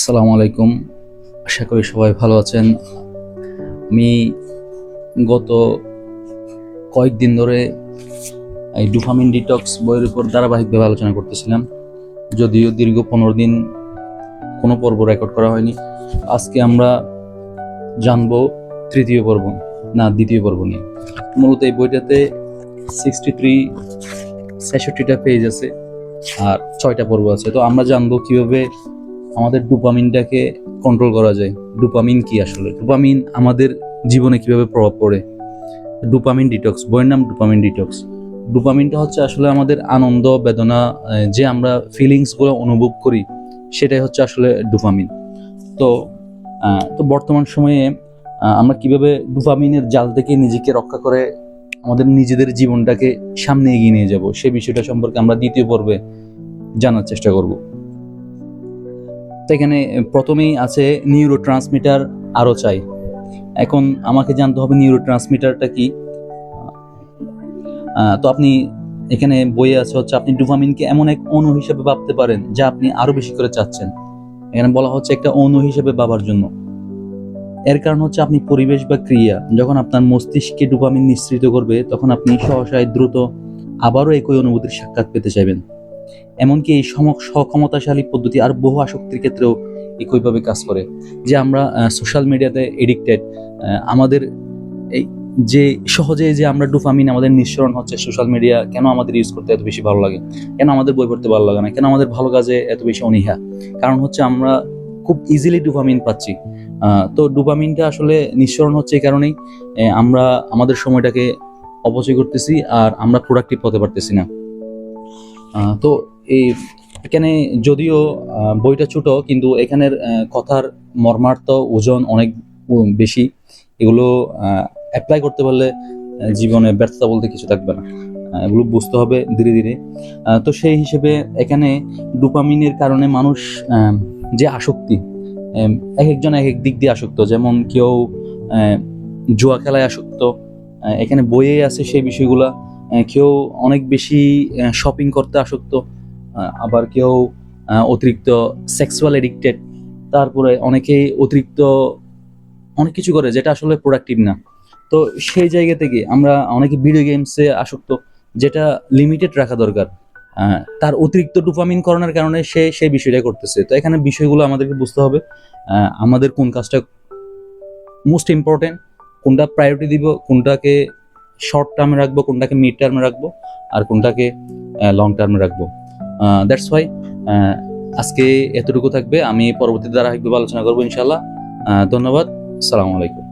আসসালামু আলাইকুম। আশা করি সবাই ভালো আছেন। আমি গত কয়েকদিন ধরে এই ডোপামিন ডিটক্স বইয়ের উপর ধারাবাহিকভাবে আলোচনা করতেছিলাম, যদিও দীর্ঘ 15 দিন কোনো পর্ব রেকর্ড করা হয়নি। আজকে আমরা জানবো দ্বিতীয় পর্ব নিয়ে। মূলত এই বইটাতে 63-66টা পেজ আছে আর 6টা পর্ব আছে। তো আমরা জানবো কিভাবে আমাদের ডোপামিনটাকে কন্ট্রোল করা যায়। ডোপামিন কি আসলে, ডোপামিন আমাদের জীবনে কিভাবে প্রভাব পড়ে। ডোপামিন ডিটক্স, বইয়ের নাম ডোপামিন ডিটক্স। ডোপামিনটা হচ্ছে আসলে আমাদের আনন্দ বেদনা, যে আমরা ফিলিংসগুলো অনুভব করি, সেটাই হচ্ছে আসলে ডোপামিন। তো বর্তমান সময়ে আমরা কিভাবে ডোপামিনের জাল থেকে নিজেকে রক্ষা করে আমাদের নিজেদের জীবনটাকে সামনে এগিয়ে নিয়ে যাব, সেই বিষয়টা সম্পর্কে আমরা দ্বিতীয় পর্বে জানার চেষ্টা করব। তো এখানে প্রথমেই আছে নিউরো ট্রান্সমিটার আরও চাই। এখন আমাকে জানতে হবে নিউরো ট্রান্সমিটারটা কি। তো আপনি এখানে বইয়ে আছে হচ্ছে আপনি ডোপামিনকে এমন এক অণু হিসেবে ভাবতে পারেন যা আপনি আরো বেশি করে চাচ্ছেন। এখানে বলা হচ্ছে একটা অণু হিসেবে ভাবার জন্য। এর কারণ হচ্ছে আপনি পরিবেশ বা ক্রিয়া যখন আপনার মস্তিষ্কে ডোপামিন নিঃসৃত করবে, তখন আপনি সহসায় দ্রুত আবারও একই অনুভূতির সাক্ষাৎ পেতে চাইবেন। এমনকি এই সক্ষমতাশালী পদ্ধতি আর বহু আসক্তির ক্ষেত্রেও একইভাবে কাজ করে। যে আমরা সোশ্যাল মিডিয়াতে এডিক্টেড, আমাদের এই যে সহজে যে আমরা ডোপামিন আমাদের নিঃসরণ হচ্ছে সোশ্যাল মিডিয়া, কেন আমাদের ইউজ করতে এত বেশি ভালো লাগে, কেন আমাদের বই পড়তে ভালো লাগে না, কেন আমাদের ভালো কাজে এত বেশি অনীহা, কারণ হচ্ছে আমরা খুব ইজিলি ডোপামিন পাচ্ছি। তো ডোপামিনটা আসলে নিঃসরণ হচ্ছে এই কারণেই আমরা আমাদের সময়টাকে অপচয় করতেছি আর আমরা প্রোডাক্টিভ হতে পারতেছি না। তো এখানে যদিও বইটা ছোট, কিন্তু এখানের কথার মর্মার্থ ওজন অনেক বেশি। এগুলো অ্যাপ্লাই করতে পারলে জীবনে ব্যর্থতা বলতে কিছু থাকবে না। এগুলো বুঝতে হবে ধীরে ধীরে। তো সেই হিসেবে এখানে ডোপামিনের কারণে মানুষ যে আসক্তি, এক একজন এক এক দিক দিয়ে আসক্ত। যেমন কেউ জুয়া খেলায় আসক্ত, এখানে বইয়ে আছে সেই বিষয়গুলা। কেউ অনেক বেশি শপিং করতে আসক্ত, আবার কেউ অতিরিক্ত সেক্সুয়াল এডিক্টেড, তারপরে অনেকেই অতিরিক্ত অনেক কিছু করে যেটা আসলে প্রোডাক্টিভ না। তো সেই জায়গা থেকে আমরা অনেকে ভিডিও গেমসে আসক্ত, যেটা লিমিটেড রাখা দরকার। তার অতিরিক্ত ডোপামিন করানোর কারণে সে সেই বিষয়টা করতেছে। তো এখানে বিষয়গুলো আমাদেরকে বুঝতে হবে, আমাদের কোন কাজটা মোস্ট ইম্পর্টেন্ট, কোনটা প্রায়োরিটি দিব, কোনটাকে শর্ট টার্মে রাখবো, কোনটাকে মিড টার্মে রাখবো, আর কোনটাকে লং টার্মে রাখবো। দ্যাটস ওয়াই আজকে এতটুকু থাকবে। আমি পরবর্তীতে ধারাবাহিকভাবে আলোচনা করবো ইনশাআল্লাহ। ধন্যবাদ। আসসালামু আলাইকুম।